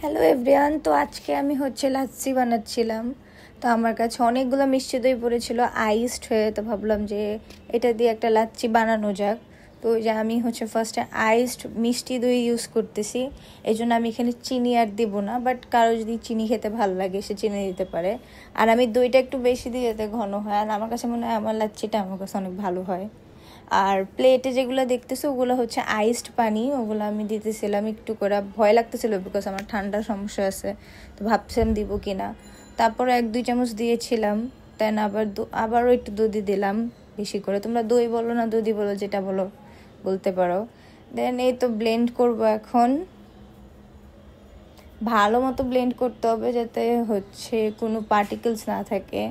Hello everyone, তো আজকে আমি লাচ্ছি বানাচ্ছিলাম। তো আমার কাছে অনেকগুলো মিষ্টি দই পড়েছিল আইসড হয়ে, তো ভাবলাম যে এটা দিয়ে একটা লাচ্ছি বানানো যাক। তো ওই যে আমি ফার্স্টে আইসড মিষ্টি দই ইউজ করতেছি, এই জন্য আমি এখানে চিনি আর দিব না, বাট কারো যদি চিনি খেতে ভালো লাগে সে চিনি দিতে পারে। আর আমি দইটা একটু বেশি দিই যাতে ঘন হয়, আর আমার কাছে মনে হয় আমার লাচ্ছিটা আমার কাছে অনেক ভালো হয়। আর প্লেটে যেগুলো দেখতেছো ওগুলো আইসড পানি, ওগুলো আমি দিতেছিলাম একটু করে। ভয় লাগতেছিল বিকজ আমার ঠান্ডার সমস্যা আছে, তো ভাবছিলাম দিব কিনা। তারপরে 1-2 চামচ দিয়েছিলাম, দেন আবারও একটু দধি দিলাম বেশি করে। তোমরা দই বলো না দধি বলো, যেটা বলো বলতে পারো। দেন এই তো ব্লেন্ড করব এখন। ভালো মতো ব্লেন্ড করতে হবে যাতে কোনো পার্টিকেলস না থাকে।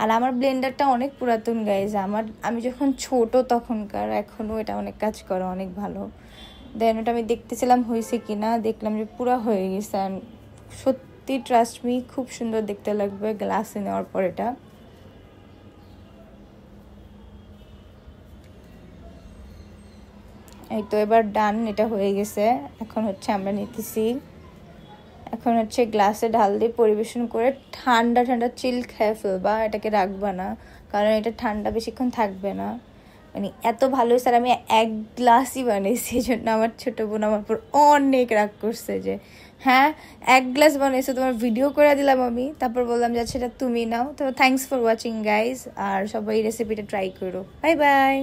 আর আমার ব্লেন্ডারটা অনেক পুরাতন গাইজ, আমি যখন ছোট তখনকার, এখনও এটা অনেক কাজ করে, অনেক ভালো। দেন ওটা আমি দেখতেছিলাম হয়েছে কিনা, দেখলাম যে পুরো হয়ে গেছে। সত্যি ট্রাস্ট মি, খুব সুন্দর দেখতে লাগবে গ্লাসে নেওয়ার পর এটা। এই তো এবার ডান, এটা হয়ে গেছে। এখন আমরা নিতেছি, এখন গ্লাসে ঢাল দিয়ে পরিবেশন করে ঠান্ডা ঠান্ডা চিল খেয়ে ফেলবা, এটাকে রাখবা না, কারণ এটা ঠান্ডা বেশিক্ষণ থাকবে না। মানে এত ভালো স্যার, আমি 1 গ্লাসই বানিয়েছি, এই জন্য আমার ছোটো বোন আমার উপর অনেক রাগ করছে যে হ্যাঁ 1 গ্লাস বানিয়েছো, তোমার ভিডিও করে দিলাম আমি, তারপর বললাম যে সেটা তুমি নাও। তো থ্যাংকস ফর ওয়াচিং গাইজ, আর সবাই রেসিপিটা ট্রাই করো। Bye bye.